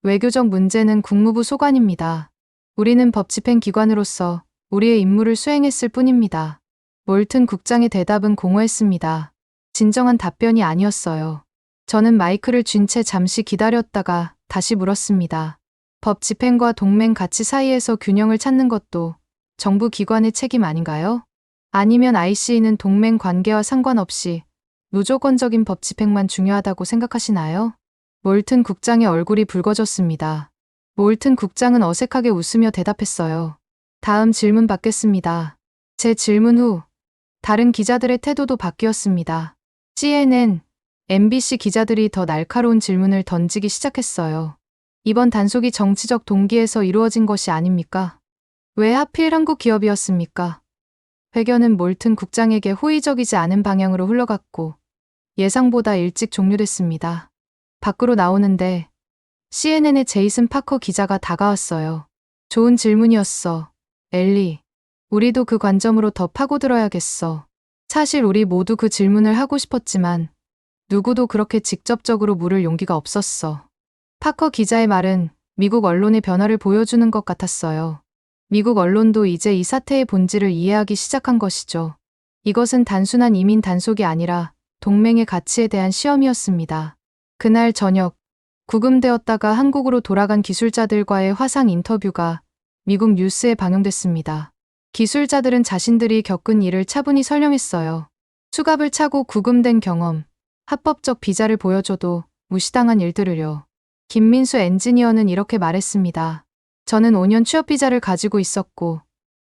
외교적 문제는 국무부 소관입니다. 우리는 법 집행 기관으로서 우리의 임무를 수행했을 뿐입니다. 몰튼 국장의 대답은 공허했습니다. 진정한 답변이 아니었어요. 저는 마이크를 쥔 채 잠시 기다렸다가 다시 물었습니다. 법 집행과 동맹 가치 사이에서 균형을 찾는 것도 정부 기관의 책임 아닌가요? 아니면 IC는 동맹 관계와 상관없이 무조건적인 법 집행만 중요하다고 생각하시나요? 몰튼 국장의 얼굴이 붉어졌습니다. 몰튼 국장은 어색하게 웃으며 대답했어요. 다음 질문 받겠습니다. 제 질문 후 다른 기자들의 태도도 바뀌었습니다. CNN, MBC 기자들이 더 날카로운 질문을 던지기 시작했어요. 이번 단속이 정치적 동기에서 이루어진 것이 아닙니까? 왜 하필 한국 기업이었습니까? 회견은 몰튼 국장에게 호의적이지 않은 방향으로 흘러갔고 예상보다 일찍 종료됐습니다. 밖으로 나오는데 CNN의 제이슨 파커 기자가 다가왔어요. 좋은 질문이었어. 엘리. 우리도 그 관점으로 더 파고들어야겠어. 사실 우리 모두 그 질문을 하고 싶었지만 누구도 그렇게 직접적으로 물을 용기가 없었어. 파커 기자의 말은 미국 언론의 변화를 보여주는 것 같았어요. 미국 언론도 이제 이 사태의 본질을 이해하기 시작한 것이죠. 이것은 단순한 이민 단속이 아니라 동맹의 가치에 대한 시험이었습니다. 그날 저녁, 구금되었다가 한국으로 돌아간 기술자들과의 화상 인터뷰가 미국 뉴스에 방영됐습니다. 기술자들은 자신들이 겪은 일을 차분히 설명했어요. 수갑을 차고 구금된 경험, 합법적 비자를 보여줘도 무시당한 일들을요. 김민수 엔지니어는 이렇게 말했습니다. 저는 5년 취업 비자를 가지고 있었고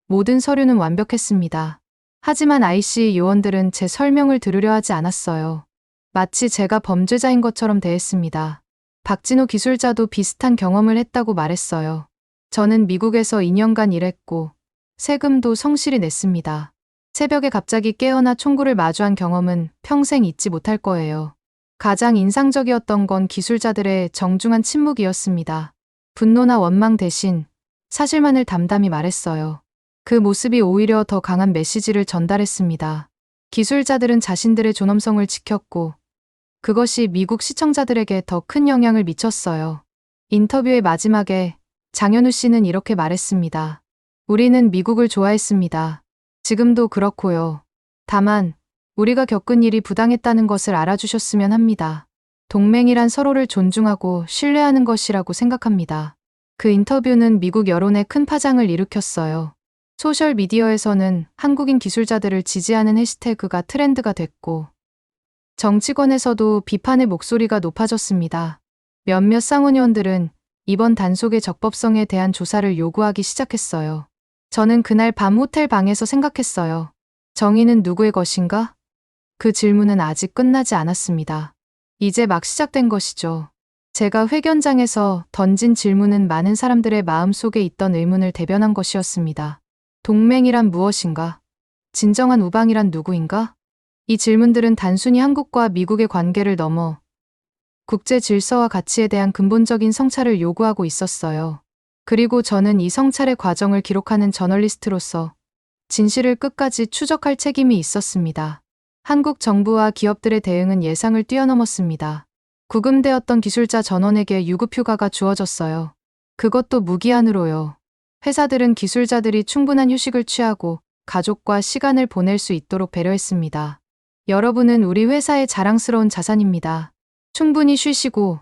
모든 서류는 완벽했습니다. 하지만 IC 요원들은 제 설명을 들으려 하지 않았어요. 마치 제가 범죄자인 것처럼 대했습니다. 박진호 기술자도 비슷한 경험을 했다고 말했어요. 저는 미국에서 2년간 일했고 세금도 성실히 냈습니다. 새벽에 갑자기 깨어나 총구를 마주한 경험은 평생 잊지 못할 거예요. 가장 인상적이었던 건 기술자들의 정중한 침묵이었습니다. 분노나 원망 대신 사실만을 담담히 말했어요. 그 모습이 오히려 더 강한 메시지를 전달했습니다. 기술자들은 자신들의 존엄성을 지켰고 그것이 미국 시청자들에게 더 큰 영향을 미쳤어요. 인터뷰의 마지막에 장현우 씨는 이렇게 말했습니다. 우리는 미국을 좋아했습니다. 지금도 그렇고요. 다만 우리가 겪은 일이 부당했다는 것을 알아주셨으면 합니다. 동맹이란 서로를 존중하고 신뢰하는 것이라고 생각합니다. 그 인터뷰는 미국 여론에 큰 파장을 일으켰어요. 소셜미디어에서는 한국인 기술자들을 지지하는 해시태그가 트렌드가 됐고 정치권에서도 비판의 목소리가 높아졌습니다. 몇몇 상원의원들은 이번 단속의 적법성에 대한 조사를 요구하기 시작했어요. 저는 그날 밤 호텔 방에서 생각했어요. 정의는 누구의 것인가? 그 질문은 아직 끝나지 않았습니다. 이제 막 시작된 것이죠. 제가 회견장에서 던진 질문은 많은 사람들의 마음속에 있던 의문을 대변한 것이었습니다. 동맹이란 무엇인가? 진정한 우방이란 누구인가? 이 질문들은 단순히 한국과 미국의 관계를 넘어 국제 질서와 가치에 대한 근본적인 성찰을 요구하고 있었어요. 그리고 저는 이 성찰의 과정을 기록하는 저널리스트로서 진실을 끝까지 추적할 책임이 있었습니다. 한국 정부와 기업들의 대응은 예상을 뛰어넘었습니다. 구금되었던 기술자 전원에게 유급휴가가 주어졌어요. 그것도 무기한으로요. 회사들은 기술자들이 충분한 휴식을 취하고 가족과 시간을 보낼 수 있도록 배려했습니다. 여러분은 우리 회사의 자랑스러운 자산입니다. 충분히 쉬시고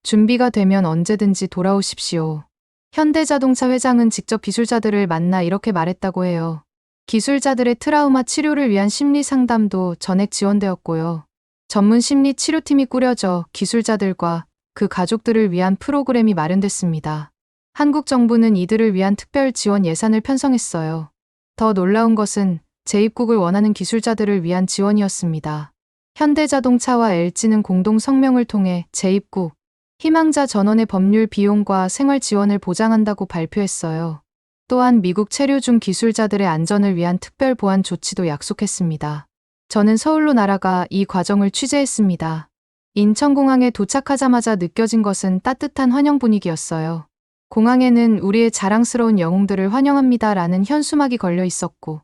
준비가 되면 언제든지 돌아오십시오. 현대자동차 회장은 직접 기술자들을 만나 이렇게 말했다고 해요. 기술자들의 트라우마 치료를 위한 심리 상담도 전액 지원되었고요. 전문 심리 치료팀이 꾸려져 기술자들과 그 가족들을 위한 프로그램이 마련됐습니다. 한국 정부는 이들을 위한 특별 지원 예산을 편성했어요. 더 놀라운 것은 재입국을 원하는 기술자들을 위한 지원이었습니다. 현대자동차와 LG는 공동 성명을 통해 재입국, 희망자 전원의 법률 비용과 생활 지원을 보장한다고 발표했어요. 또한 미국 체류 중 기술자들의 안전을 위한 특별 보안 조치도 약속했습니다. 저는 서울로 날아가 이 과정을 취재했습니다. 인천공항에 도착하자마자 느껴진 것은 따뜻한 환영 분위기였어요. 공항에는 우리의 자랑스러운 영웅들을 환영합니다라는 현수막이 걸려 있었고,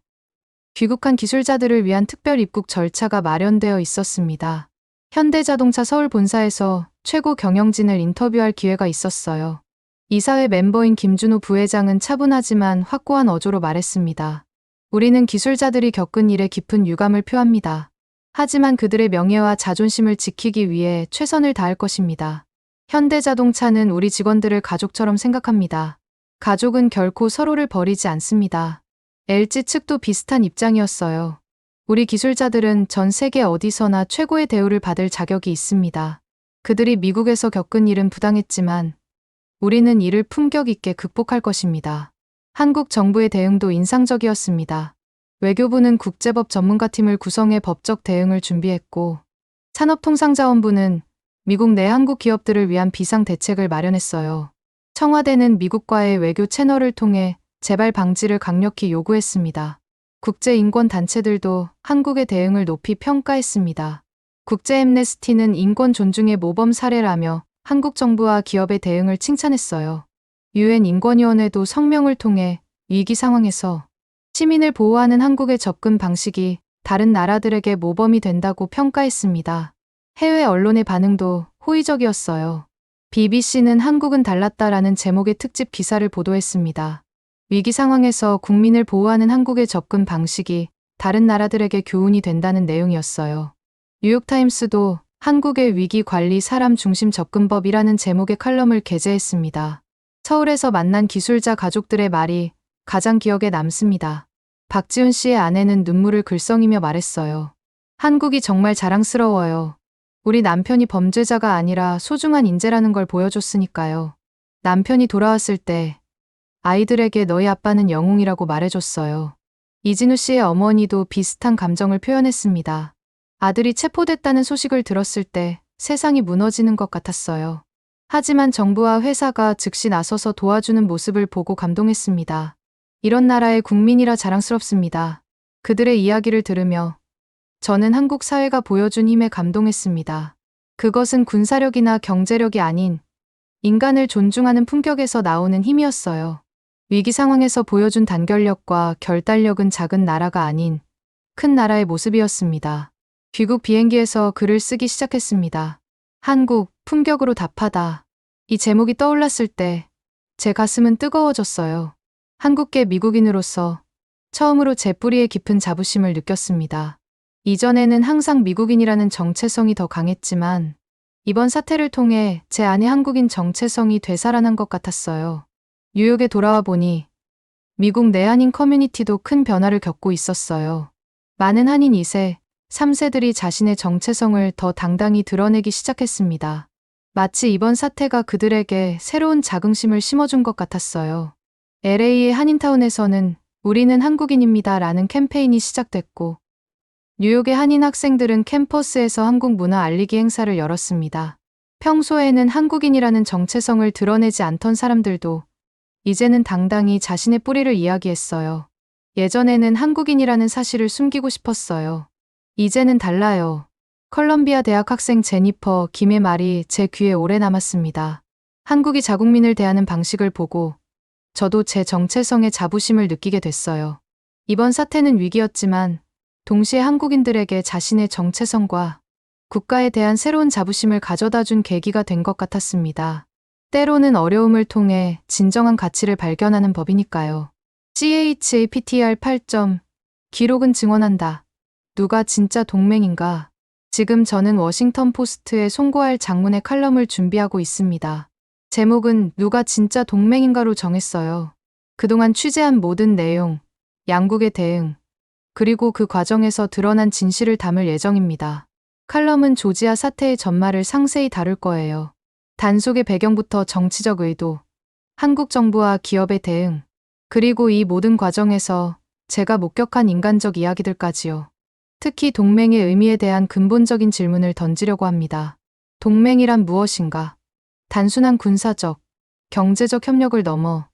귀국한 기술자들을 위한 특별 입국 절차가 마련되어 있었습니다. 현대자동차 서울 본사에서 최고 경영진을 인터뷰할 기회가 있었어요. 이사회 멤버인 김준호 부회장은 차분하지만 확고한 어조로 말했습니다. 우리는 기술자들이 겪은 일에 깊은 유감을 표합니다. 하지만 그들의 명예와 자존심을 지키기 위해 최선을 다할 것입니다. 현대자동차는 우리 직원들을 가족처럼 생각합니다. 가족은 결코 서로를 버리지 않습니다. LG 측도 비슷한 입장이었어요. 우리 기술자들은 전 세계 어디서나 최고의 대우를 받을 자격이 있습니다. 그들이 미국에서 겪은 일은 부당했지만 우리는 이를 품격 있게 극복할 것입니다. 한국 정부의 대응도 인상적이었습니다. 외교부는 국제법 전문가팀을 구성해 법적 대응을 준비했고, 산업통상자원부는 미국 내 한국 기업들을 위한 비상 대책을 마련했어요. 청와대는 미국과의 외교 채널을 통해 재발 방지를 강력히 요구했습니다. 국제인권단체들도 한국의 대응을 높이 평가했습니다. 국제엠네스티는 인권 존중의 모범 사례라며 한국 정부와 기업의 대응을 칭찬했어요. 유엔 인권위원회도 성명을 통해 위기 상황에서 시민을 보호하는 한국의 접근 방식이 다른 나라들에게 모범이 된다고 평가했습니다. 해외 언론의 반응도 호의적이었어요. BBC는 한국은 달랐다라는 제목의 특집 기사를 보도했습니다. 위기 상황에서 국민을 보호하는 한국의 접근 방식이 다른 나라들에게 교훈이 된다는 내용이었어요. 뉴욕타임스도 한국의 위기 관리 사람 중심 접근법이라는 제목의 칼럼을 게재했습니다. 서울에서 만난 기술자 가족들의 말이 가장 기억에 남습니다. 박지훈 씨의 아내는 눈물을 글썽이며 말했어요. 한국이 정말 자랑스러워요. 우리 남편이 범죄자가 아니라 소중한 인재라는 걸 보여줬으니까요. 남편이 돌아왔을 때 아이들에게 너희 아빠는 영웅이라고 말해줬어요. 이진우 씨의 어머니도 비슷한 감정을 표현했습니다. 아들이 체포됐다는 소식을 들었을 때 세상이 무너지는 것 같았어요. 하지만 정부와 회사가 즉시 나서서 도와주는 모습을 보고 감동했습니다. 이런 나라의 국민이라 자랑스럽습니다. 그들의 이야기를 들으며 저는 한국 사회가 보여준 힘에 감동했습니다. 그것은 군사력이나 경제력이 아닌 인간을 존중하는 품격에서 나오는 힘이었어요. 위기 상황에서 보여준 단결력과 결단력은 작은 나라가 아닌 큰 나라의 모습이었습니다. 귀국 비행기에서 글을 쓰기 시작했습니다. 한국, 품격으로 답하다. 이 제목이 떠올랐을 때 제 가슴은 뜨거워졌어요. 한국계 미국인으로서 처음으로 제 뿌리에 깊은 자부심을 느꼈습니다. 이전에는 항상 미국인이라는 정체성이 더 강했지만 이번 사태를 통해 제 안의 한국인 정체성이 되살아난 것 같았어요. 뉴욕에 돌아와 보니 미국 내 한인 커뮤니티도 큰 변화를 겪고 있었어요. 많은 한인 2세, 3세들이 자신의 정체성을 더 당당히 드러내기 시작했습니다. 마치 이번 사태가 그들에게 새로운 자긍심을 심어준 것 같았어요. LA의 한인타운에서는 우리는 한국인입니다 라는 캠페인이 시작됐고, 뉴욕의 한인 학생들은 캠퍼스에서 한국 문화 알리기 행사를 열었습니다. 평소에는 한국인이라는 정체성을 드러내지 않던 사람들도 이제는 당당히 자신의 뿌리를 이야기했어요. 예전에는 한국인이라는 사실을 숨기고 싶었어요. 이제는 달라요. 컬럼비아 대학 학생 제니퍼 김의 말이 제 귀에 오래 남았습니다. 한국이 자국민을 대하는 방식을 보고 저도 제 정체성에 자부심을 느끼게 됐어요. 이번 사태는 위기였지만 동시에 한국인들에게 자신의 정체성과 국가에 대한 새로운 자부심을 가져다 준 계기가 된 것 같았습니다. 때로는 어려움을 통해 진정한 가치를 발견하는 법이니까요. CHAPTR 8점. 기록은 증언한다. 누가 진짜 동맹인가? 지금 저는 워싱턴 포스트에 송고할 장문의 칼럼을 준비하고 있습니다. 제목은 누가 진짜 동맹인가로 정했어요. 그동안 취재한 모든 내용, 양국의 대응, 그리고 그 과정에서 드러난 진실을 담을 예정입니다. 칼럼은 조지아 사태의 전말을 상세히 다룰 거예요. 단속의 배경부터 정치적 의도, 한국 정부와 기업의 대응, 그리고 이 모든 과정에서 제가 목격한 인간적 이야기들까지요. 특히 동맹의 의미에 대한 근본적인 질문을 던지려고 합니다. 동맹이란 무엇인가? 단순한 군사적, 경제적 협력을 넘어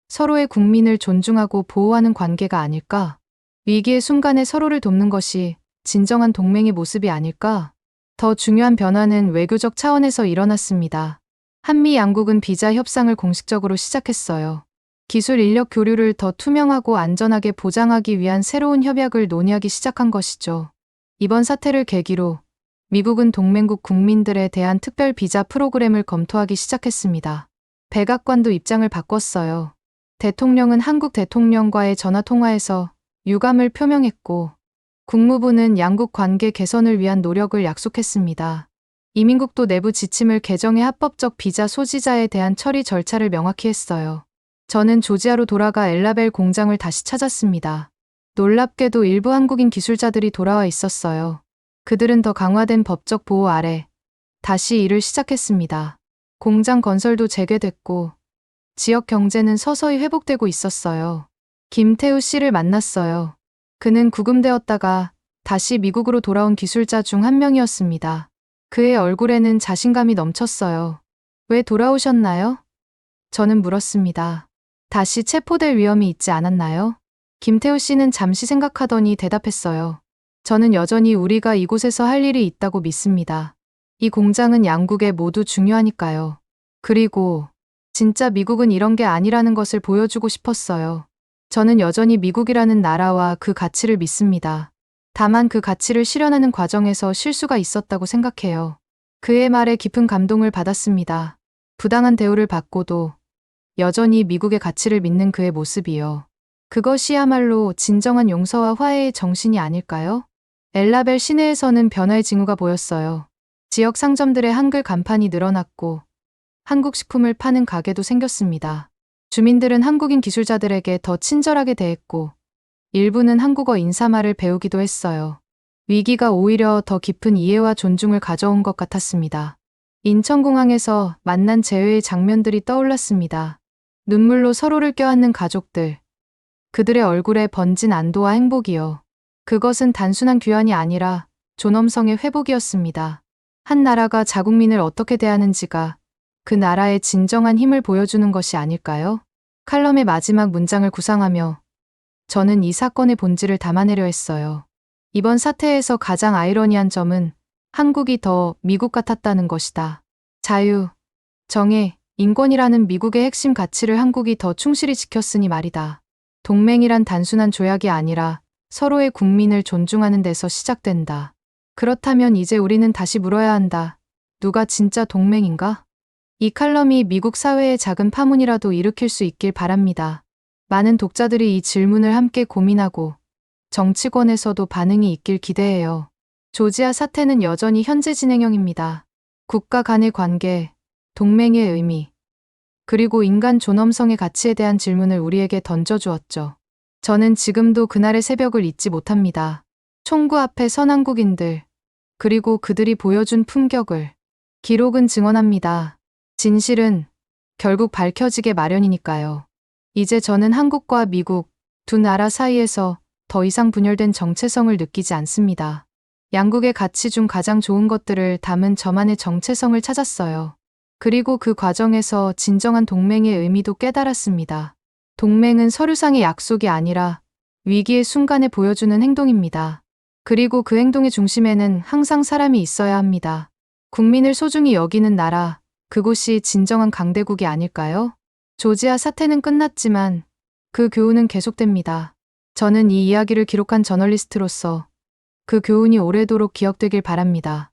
서로의 국민을 존중하고 보호하는 관계가 아닐까? 위기의 순간에 서로를 돕는 것이 진정한 동맹의 모습이 아닐까? 더 중요한 변화는 외교적 차원에서 일어났습니다. 한미 양국은 비자 협상을 공식적으로 시작했어요. 기술 인력 교류를 더 투명하고 안전하게 보장하기 위한 새로운 협약을 논의하기 시작한 것이죠. 이번 사태를 계기로 미국은 동맹국 국민들에 대한 특별 비자 프로그램을 검토하기 시작했습니다. 백악관도 입장을 바꿨어요. 대통령은 한국 대통령과의 전화 통화에서 유감을 표명했고, 국무부는 양국 관계 개선을 위한 노력을 약속했습니다. 이민국도 내부 지침을 개정해 합법적 비자 소지자에 대한 처리 절차를 명확히 했어요. 저는 조지아로 돌아가 엘라벨 공장을 다시 찾았습니다. 놀랍게도 일부 한국인 기술자들이 돌아와 있었어요. 그들은 더 강화된 법적 보호 아래 다시 일을 시작했습니다. 공장 건설도 재개됐고 지역 경제는 서서히 회복되고 있었어요. 김태우 씨를 만났어요. 그는 구금되었다가 다시 미국으로 돌아온 기술자 중 한 명이었습니다. 그의 얼굴에는 자신감이 넘쳤어요. 왜 돌아오셨나요? 저는 물었습니다. 다시 체포될 위험이 있지 않았나요? 김태우 씨는 잠시 생각하더니 대답했어요. 저는 여전히 우리가 이곳에서 할 일이 있다고 믿습니다. 이 공장은 양국에 모두 중요하니까요. 그리고 진짜 미국은 이런 게 아니라는 것을 보여주고 싶었어요. 저는 여전히 미국이라는 나라와 그 가치를 믿습니다. 다만 그 가치를 실현하는 과정에서 실수가 있었다고 생각해요. 그의 말에 깊은 감동을 받았습니다. 부당한 대우를 받고도 여전히 미국의 가치를 믿는 그의 모습이요. 그것이야말로 진정한 용서와 화해의 정신이 아닐까요? 엘라벨 시내에서는 변화의 징후가 보였어요. 지역 상점들의 한글 간판이 늘어났고 한국 식품을 파는 가게도 생겼습니다. 주민들은 한국인 기술자들에게 더 친절하게 대했고 일부는 한국어 인사말을 배우기도 했어요. 위기가 오히려 더 깊은 이해와 존중을 가져온 것 같았습니다. 인천공항에서 만난 재회의 장면들이 떠올랐습니다. 눈물로 서로를 껴안는 가족들. 그들의 얼굴에 번진 안도와 행복이요. 그것은 단순한 귀환이 아니라 존엄성의 회복이었습니다. 한 나라가 자국민을 어떻게 대하는지가 그 나라의 진정한 힘을 보여주는 것이 아닐까요? 칼럼의 마지막 문장을 구상하며 저는 이 사건의 본질을 담아내려 했어요. 이번 사태에서 가장 아이러니한 점은 한국이 더 미국 같았다는 것이다. 자유, 정의, 인권이라는 미국의 핵심 가치를 한국이 더 충실히 지켰으니 말이다. 동맹이란 단순한 조약이 아니라 서로의 국민을 존중하는 데서 시작된다. 그렇다면 이제 우리는 다시 물어야 한다. 누가 진짜 동맹인가? 이 칼럼이 미국 사회에 작은 파문이라도 일으킬 수 있길 바랍니다. 많은 독자들이 이 질문을 함께 고민하고 정치권에서도 반응이 있길 기대해요. 조지아 사태는 여전히 현재 진행형입니다. 국가 간의 관계, 동맹의 의미, 그리고 인간 존엄성의 가치에 대한 질문을 우리에게 던져주었죠. 저는 지금도 그날의 새벽을 잊지 못합니다. 총구 앞에 선 한국인들, 그리고 그들이 보여준 품격을. 기록은 증언합니다. 진실은 결국 밝혀지게 마련이니까요. 이제 저는 한국과 미국 두 나라 사이에서 더 이상 분열된 정체성을 느끼지 않습니다. 양국의 가치 중 가장 좋은 것들을 담은 저만의 정체성을 찾았어요. 그리고 그 과정에서 진정한 동맹의 의미도 깨달았습니다. 동맹은 서류상의 약속이 아니라 위기의 순간에 보여주는 행동입니다. 그리고 그 행동의 중심에는 항상 사람이 있어야 합니다. 국민을 소중히 여기는 나라, 그곳이 진정한 강대국이 아닐까요? 조지아 사태는 끝났지만 그 교훈은 계속됩니다. 저는 이 이야기를 기록한 저널리스트로서 그 교훈이 오래도록 기억되길 바랍니다.